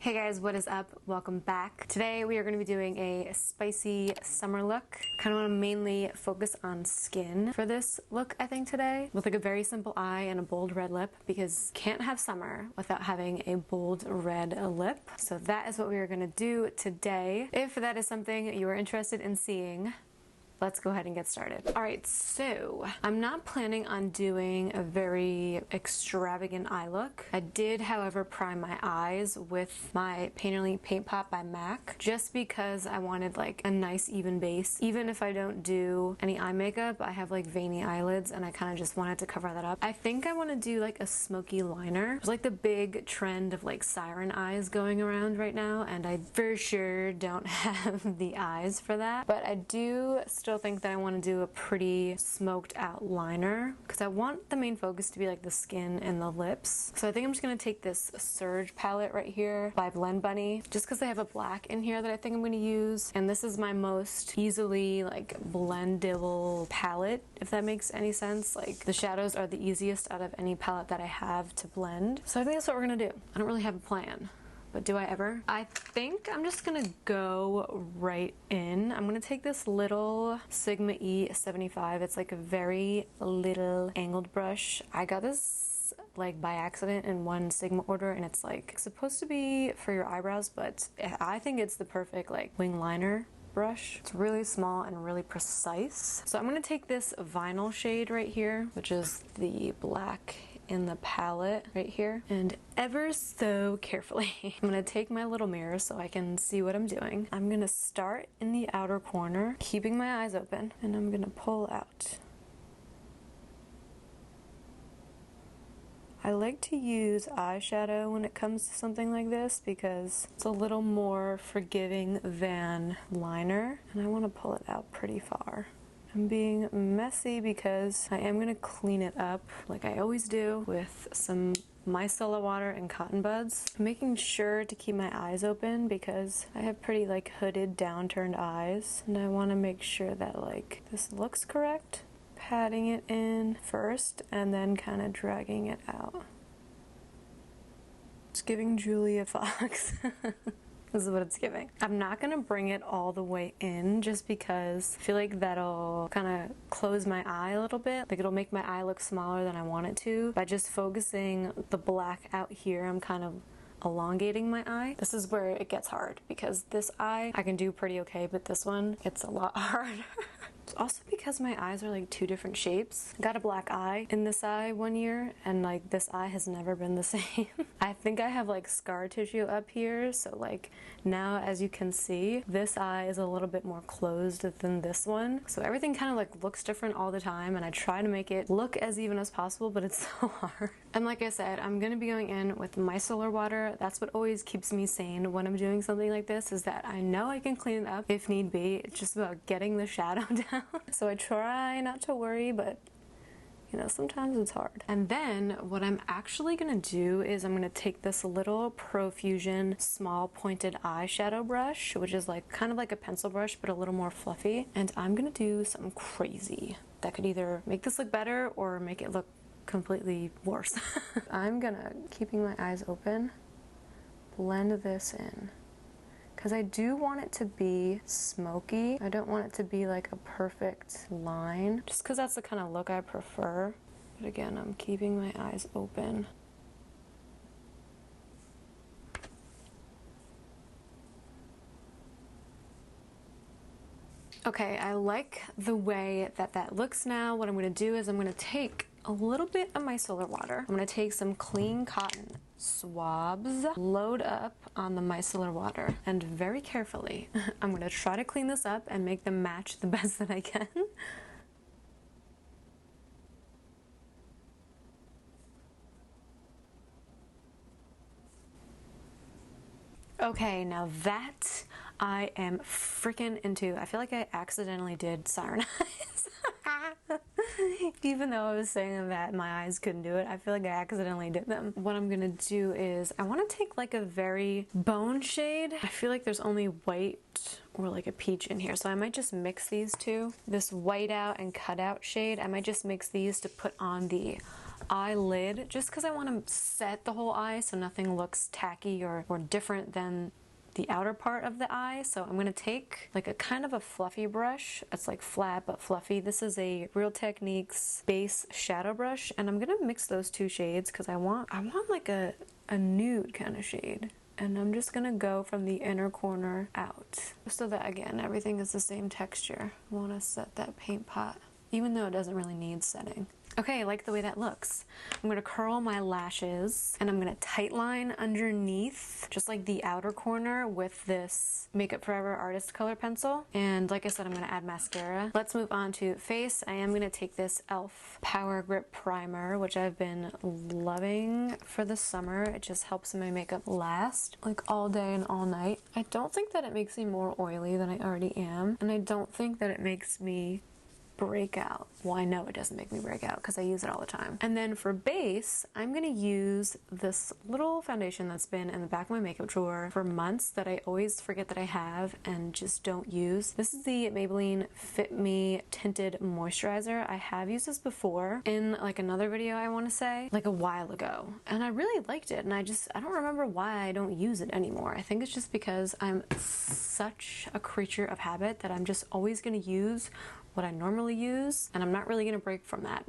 Hey guys, what is up? Welcome back. Today we are going to be doing a spicy summer look. Kind of want to mainly focus on skin for this look, I think, today. With like a very simple eye and a bold red lip, because can't have summer without having a bold red lip. So that is what we are going to do today. If that is something you are interested in seeing, let's go ahead and get started. All right, so I'm not planning on doing a very extravagant eye look. I did, however, prime my eyes with my Painterly Paint Pot by MAC, just because I wanted like a nice even base. Even if I don't do any eye makeup, I have like veiny eyelids and I kind of just wanted to cover that up. I think I want to do like a smoky liner. There's like the big trend of like siren eyes going around right now, and I for sure don't have the eyes for that, but I do still think that I want to do a pretty smoked out liner because I want the main focus to be like the skin and the lips. So I think I'm just going to take this Surge palette right here by Blend Bunny, just because they have a black in here that I think I'm going to use, and this is my most easily like blendable palette, if that makes any sense. Like the shadows are the easiest out of any palette that I have to blend. So I think that's what we're going to do. I don't really have a plan, but do I ever? I think I'm just gonna go right in. I'm gonna take this little Sigma E75. It's like a very little angled brush. I got this like by accident in one Sigma order, and it's like supposed to be for your eyebrows, but I think it's the perfect like wing liner brush. It's really small and really precise. So I'm gonna take this vinyl shade right here, which is the black in the palette right here, and ever so carefully I'm gonna take my little mirror so I can see what I'm doing. I'm gonna start in the outer corner, keeping my eyes open, and I'm gonna pull out. I like to use eyeshadow when it comes to something like this because it's a little more forgiving than liner, and I want to pull it out pretty far. I'm being messy because I am going to clean it up like I always do with some micellar water and cotton buds. I'm making sure to keep my eyes open because I have pretty like hooded downturned eyes, and I want to make sure that like this looks correct. Patting it in first and then kind of dragging it out. It's giving Julia Fox. This is what it's giving. I'm not gonna bring it all the way in just because I feel like that'll kind of close my eye a little bit. Like it'll make my eye look smaller than I want it to. By just focusing the black out here, I'm kind of elongating my eye. This is where it gets hard because this eye I can do pretty okay, but this one, it's a lot harder. It's also because my eyes are like two different shapes. I got a black eye in this eye one year, and like this eye has never been the same. I think I have like scar tissue up here, so like now as you can see, this eye is a little bit more closed than this one. So everything kind of like looks different all the time, and I try to make it look as even as possible, but it's so hard. And like I said, I'm gonna be going in with micellar water. That's what always keeps me sane when I'm doing something like this, is that I know I can clean it up if need be. It's just about getting the shadow down. So I try not to worry, but you know, sometimes it's hard. And then what I'm actually gonna do is I'm gonna take this little Profusion small pointed eyeshadow brush, which is like kind of like a pencil brush but a little more fluffy, and I'm gonna do something crazy that could either make this look better or make it look completely worse. I'm gonna, keeping my eyes open, blend this in. Because I do want it to be smoky. I don't want it to be like a perfect line, just because that's the kind of look I prefer. But again, I'm keeping my eyes open. Okay, I like the way that that looks now. What I'm going to do is I'm going to take a little bit of micellar water. I'm going to take some clean cotton swabs, load up on the micellar water, and very carefully I'm going to try to clean this up and make them match the best that I can. Okay, now that I am freaking into. I feel like I accidentally did siren eyes. Even though I was saying that my eyes couldn't do it, I feel like I accidentally did them. What I'm gonna do is I want to take like a very bone shade. I feel like there's only white or like a peach in here, so I might just mix these two. This white out and cutout shade, I might just mix these to put on the eyelid just because I want to set the whole eye so nothing looks tacky or different than the outer part of the eye. So I'm gonna take like a kind of a fluffy brush. It's like flat but fluffy. This is a Real Techniques base shadow brush, and I'm gonna mix those two shades because I want like a nude kind of shade. And I'm just gonna go from the inner corner out so that again everything is the same texture. I want to set that paint pot even though it doesn't really need setting. Okay, I like the way that looks. I'm gonna curl my lashes and I'm gonna tight line underneath, just like the outer corner, with this Makeup Forever Artist Color Pencil. And like I said, I'm gonna add mascara. Let's move on to face. I am gonna take this e.l.f. Power Grip Primer, which I've been loving for the summer. It just helps my makeup last like all day and all night. I don't think that it makes me more oily than I already am, and I don't think that it makes me break out. Well, I know it doesn't make me break out because I use it all the time. And then for base, I'm gonna use this little foundation that's been in the back of my makeup drawer for months that I always forget that I have and just don't use. This is the Maybelline Fit Me Tinted Moisturizer. I have used this before in like another video, I want to say, like a while ago. And I really liked it, and I don't remember why I don't use it anymore. I think it's just because I'm such a creature of habit that I'm just always gonna use what I normally use, and I'm not really gonna break from that.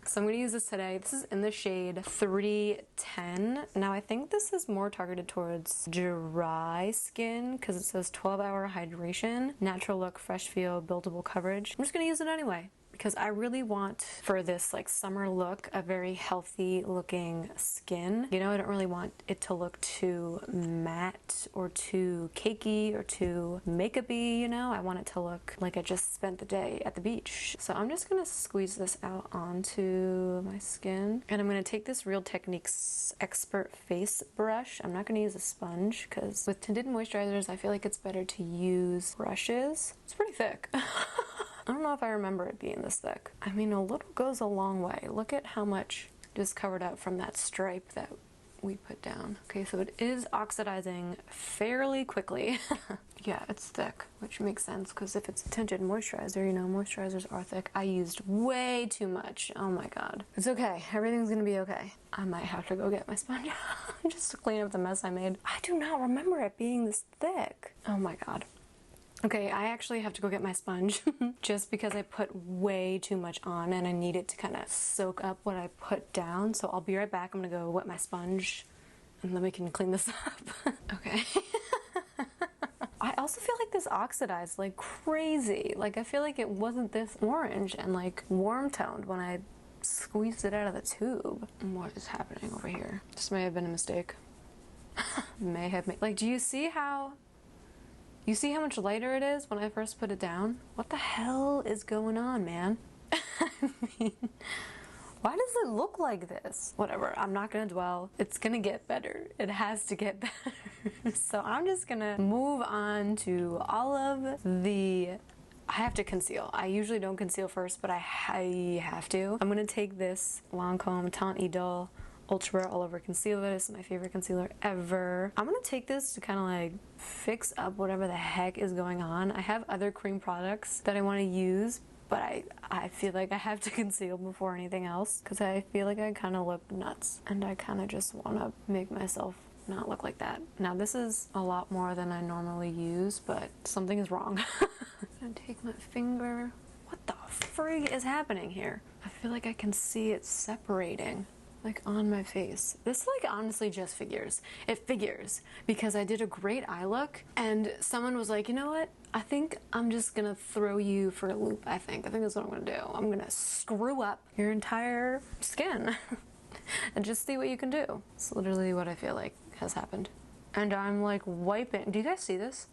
So I'm gonna use this today. This is in the shade 310. Now I think this is more targeted towards dry skin because it says 12-hour hydration, natural look, fresh feel, buildable coverage. I'm just gonna use it anyway because I really want, for this like summer look, a very healthy looking skin. You know, I don't really want it to look too matte or too cakey or too makeup-y, you know? I want it to look like I just spent the day at the beach. So I'm just gonna squeeze this out onto my skin, and I'm gonna take this Real Techniques Expert Face Brush. I'm not gonna use a sponge because with tinted moisturizers, I feel like it's better to use brushes. It's pretty thick. I don't know if I remember it being this thick. I mean, a little goes a long way. Look at how much just covered up from that stripe that we put down. Okay, so it is oxidizing fairly quickly. Yeah, it's thick, which makes sense because if it's a tinted moisturizer, you know, moisturizers are thick. I used way too much. Oh my god. It's okay. Everything's gonna be okay. I might have to go get my sponge just to clean up the mess I made. I do not remember it being this thick. Oh my god. Okay, I actually have to go get my sponge just because I put way too much on and I need it to kind of soak up what I put down. So I'll be right back. I'm gonna go wet my sponge and then we can clean this up. Okay. I also feel like this oxidized like crazy. Like I feel like it wasn't this orange and like warm toned when I squeezed it out of the tube. What is happening over here? This may have been a mistake. May have made, like, do you see how much lighter it is when I first put it down? What the hell is going on, man? I mean, why does it look like this? Whatever, I'm not gonna dwell. It's gonna get better. It has to get better. So I'm just gonna move on to all of the... I have to conceal. I usually don't conceal first, but I have to. I'm gonna take this Lancome Teint Idole Ultra All Over Concealer. This is my favorite concealer ever. I'm gonna take this to kind of like fix up whatever the heck is going on. I have other cream products that I want to use, but I feel like I have to conceal before anything else because I feel like I kind of look nuts and I kind of just want to make myself not look like that. Now this is a lot more than I normally use, but something is wrong. I'm gonna take my finger. What the frig is happening here? I feel like I can see it separating like on my face. This like honestly just figures. It figures because I did a great eye look and someone was like, you know what? I think I'm just gonna throw you for a loop. I think that's what I'm gonna do. I'm gonna screw up your entire skin and just see what you can do. It's literally what I feel like has happened. And I'm like wiping. Do you guys see this?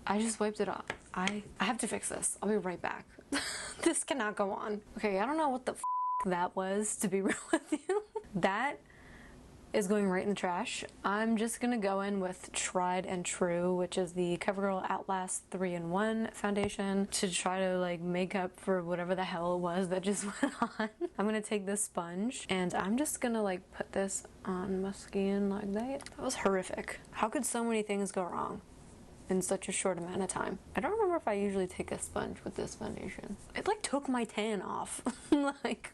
I just wiped it off. I have to fix this. I'll be right back. This cannot go on. Okay, I don't know what the that was, to be real with you. That is going right in the trash. I'm just gonna go in with Tried and True, which is the CoverGirl Outlast 3-in-1 foundation to try to like make up for whatever the hell it was that just went on. I'm gonna take this sponge and I'm just gonna like put this on my skin like that. That was horrific. How could so many things go wrong in such a short amount of time? I don't remember if I usually take a sponge with this foundation. It like took my tan off. Like,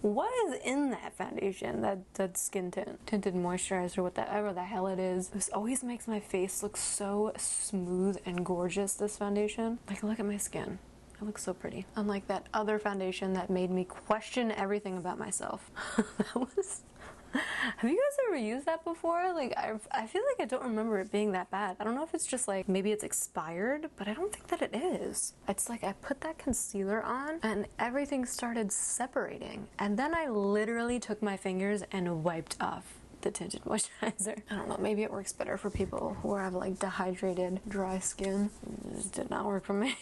what is in that foundation? That skin tint, tinted moisturizer, whatever the hell it is. This always makes my face look so smooth and gorgeous, this foundation. Like, look at my skin. It looks so pretty. Unlike that other foundation that made me question everything about myself. That was... Have you guys ever used that before? Like, I feel like I don't remember it being that bad. I don't know if it's just like, maybe it's expired, but I don't think that it is. It's like I put that concealer on and everything started separating. And then I literally took my fingers and wiped off the tinted moisturizer. I don't know, maybe it works better for people who have like dehydrated, dry skin. It just did not work for me.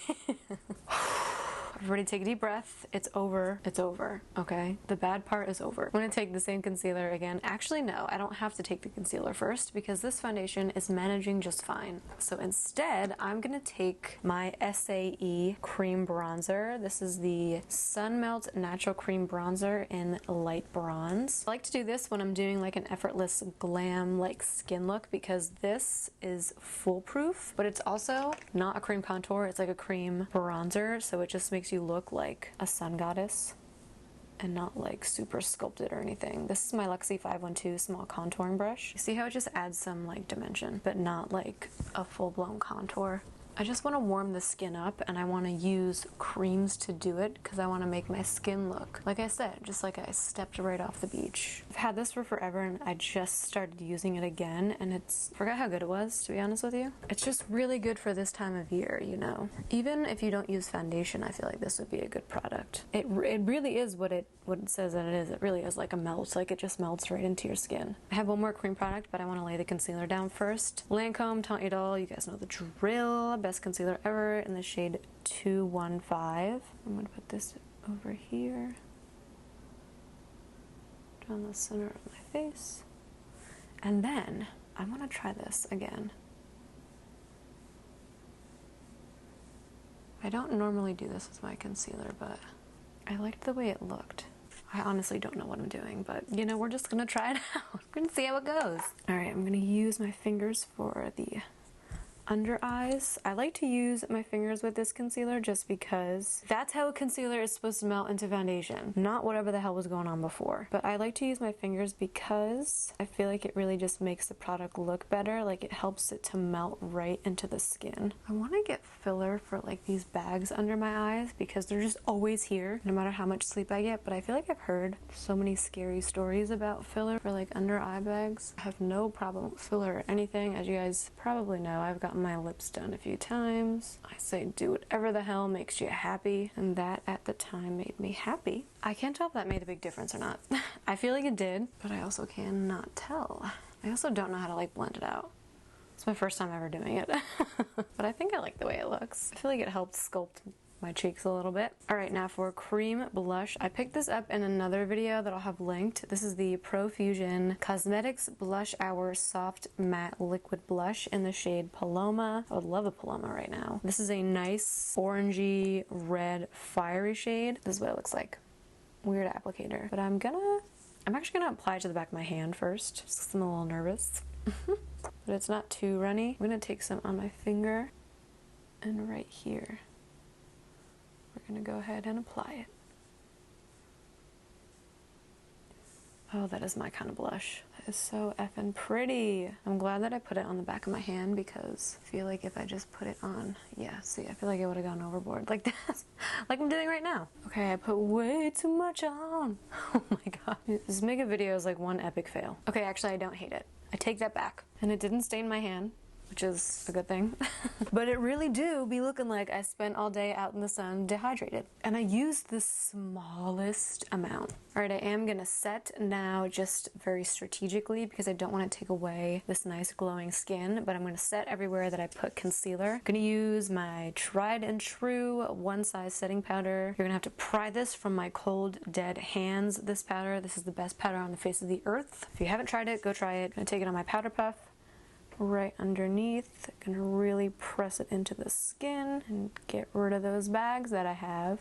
Everybody take a deep breath. It's over. It's over, okay? The bad part is over. I'm gonna take the same concealer again. Actually, no, I don't have to take the concealer first because this foundation is managing just fine. So instead, I'm gonna take my SAE cream bronzer. This is the Sun Melt Natural Cream Bronzer in light bronze. I like to do this when I'm doing like an effortless glam like skin look because this is foolproof, but it's also not a cream contour. It's like a cream bronzer, so it just makes you look like a sun goddess and not like super sculpted or anything. This is my Luxie 512 small contouring brush. You see how it just adds some like dimension, but not like a full-blown contour. I just want to warm the skin up and I want to use creams to do it because I want to make my skin look, like I said, just like I stepped right off the beach. I've had this for forever and I just started using it again and forgot how good it was, to be honest with you. It's just really good for this time of year, you know. Even if you don't use foundation, I feel like this would be a good product. It really is what it says that it is. It really is like a melt, like it just melts right into your skin. I have one more cream product, but I want to lay the concealer down first. Lancome Teint Idole, you guys know the drill. Best concealer ever in the shade 215. I'm going to put this over here, down the center of my face. And then I want to try this again. I don't normally do this with my concealer, but I liked the way it looked. I honestly don't know what I'm doing, but you know, we're just gonna try it out. We're gonna see how it goes. All right, I'm gonna use my fingers for the under eyes. I like to use my fingers with this concealer just because that's how a concealer is supposed to melt into foundation, not whatever the hell was going on before. But I like to use my fingers because I feel like it really just makes the product look better. Like it helps it to melt right into the skin. I want to get filler for like these bags under my eyes because they're just always here no matter how much sleep I get. But I feel like I've heard so many scary stories about filler for like under eye bags. I have no problem with filler or anything. As you guys probably know, I've gotten my lips done a few times. I say do whatever the hell makes you happy, and that at the time made me happy. I can't tell if that made a big difference or not. I feel like it did, but I also cannot tell. I also don't know how to like blend it out. It's my first time ever doing it. But I think I like the way it looks. I feel like it helped sculpt my cheeks a little bit. All right, now for cream blush. I picked this up in another video that I'll have linked. This is the Profusion Cosmetics Blush Hour Soft Matte Liquid Blush in the shade Paloma. I would love a Paloma right now. This is a nice orangey red fiery shade. This is what it looks like. Weird applicator. But I'm actually gonna apply it to the back of my hand first, just because I'm a little nervous. But it's not too runny. I'm gonna take some on my finger and right here. We're gonna go ahead and apply it. Oh, that is my kind of blush. That is so effing pretty. I'm glad that I put it on the back of my hand because I feel like if I just put it on, yeah, see, I feel like it would have gone overboard like this, like I'm doing right now. Okay, I put way too much on. Oh my god. This makeup video is like one epic fail. Okay, actually I don't hate it. I take that back. And it didn't stain my hand, which is a good thing. But it really do be looking like I spent all day out in the sun dehydrated. And I used the smallest amount. All right, I am gonna set now just very strategically because I don't want to take away this nice glowing skin, but I'm gonna set everywhere that I put concealer. I'm gonna use my tried and true one size setting powder. You're gonna have to pry this from my cold dead hands, this powder. This is the best powder on the face of the earth. If you haven't tried it, go try it. I'm gonna take it on my powder puff. Right underneath, gonna really press it into the skin and get rid of those bags that I have.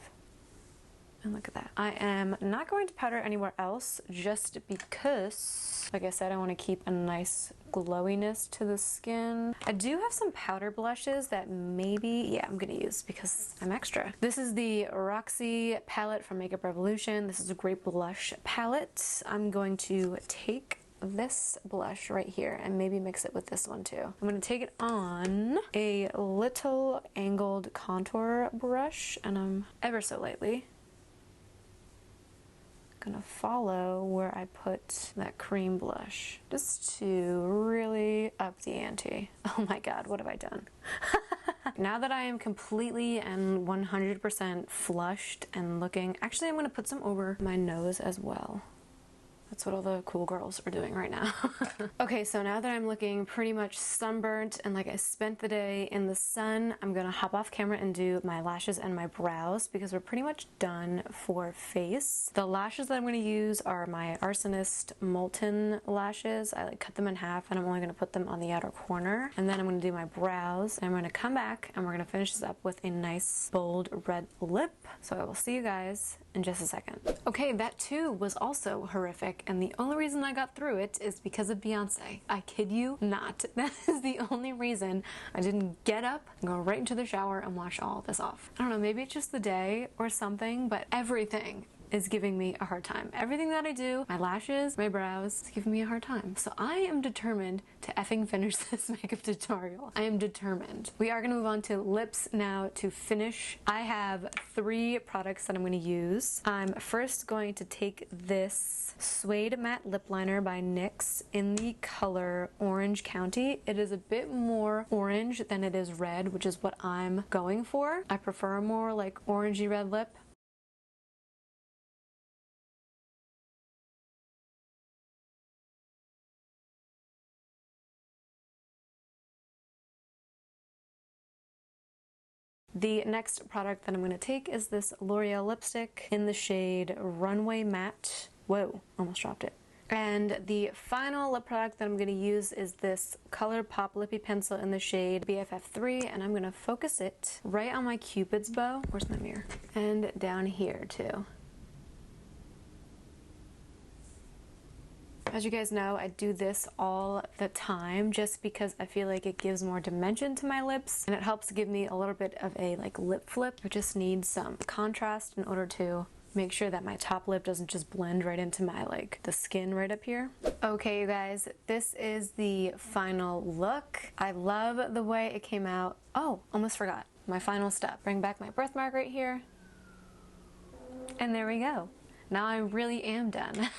And look at that. I am not going to powder anywhere else just because, like I said, I want to keep a nice glowiness to the skin. I do have some powder blushes that maybe, yeah, I'm gonna use because I'm extra. This is the Roxy palette from Makeup Revolution. This is a great blush palette. I'm going to take this blush right here and maybe mix it with this one too. I'm going to take it on a little angled contour brush and I'm ever so lightly gonna follow where I put that cream blush just to really up the ante. Oh my god, what have I done? Now that I am completely and 100% flushed and looking, actually I'm gonna put some over my nose as well. That's what all the cool girls are doing right now. Okay, so now that I'm looking pretty much sunburnt and like I spent the day in the sun, I'm gonna hop off camera and do my lashes and my brows because we're pretty much done for face. The lashes that I'm gonna use are my Arsonist Molten lashes. I like cut them in half and I'm only gonna put them on the outer corner. And then I'm gonna do my brows and I'm gonna come back and we're gonna finish this up with a nice bold red lip. So I will see you guys in just a second. Okay, that too was also horrific, and the only reason I got through it is because of Beyonce. I kid you not. That is the only reason I didn't get up and go right into the shower and wash all of this off. I don't know, maybe it's just the day or something, but everything is giving me a hard time. Everything that I do, my lashes, my brows, is giving me a hard time. So I am determined to effing finish this makeup tutorial. I am determined. We are gonna move on to lips now to finish. I have 3 products that I'm gonna use. I'm first going to take this Suede Matte Lip Liner by NYX in the color Orange County. It is a bit more orange than it is red, which is what I'm going for. I prefer a more like orangey red lip. The next product that I'm going to take is this L'Oreal lipstick in the shade Runway Matte. Whoa, almost dropped it. And the final lip product that I'm going to use is this ColourPop Lippy Pencil in the shade BFF3, and I'm going to focus it right on my Cupid's bow. Where's my mirror? And down here too. As you guys know, I do this all the time just because I feel like it gives more dimension to my lips and it helps give me a little bit of a like lip flip. I just need some contrast in order to make sure that my top lip doesn't just blend right into my like the skin right up here. Okay, you guys, this is the final look. I love the way it came out. Oh, almost forgot. My final step. Bring back my birthmark right here. And there we go. Now I really am done.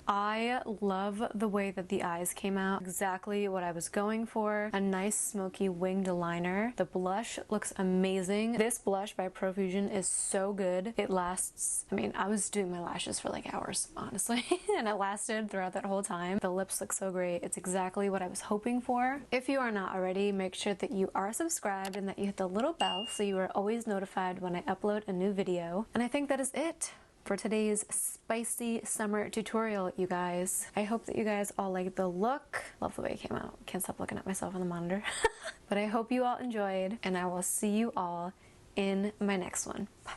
I love the way that the eyes came out. Exactly what I was going for. A nice smoky winged liner. The blush looks amazing. This blush by Profusion is so good. It lasts, I mean, I was doing my lashes for like hours, honestly, and it lasted throughout that whole time. The lips look so great. It's exactly what I was hoping for. If you are not already, make sure that you are subscribed and that you hit the little bell so you are always notified when I upload a new video. And I think that is it for today's spicy summer tutorial, you guys. I hope that you guys all like the look. Love the way it came out. Can't stop looking at myself on the monitor. But I hope you all enjoyed, and I will see you all in my next one. Bye.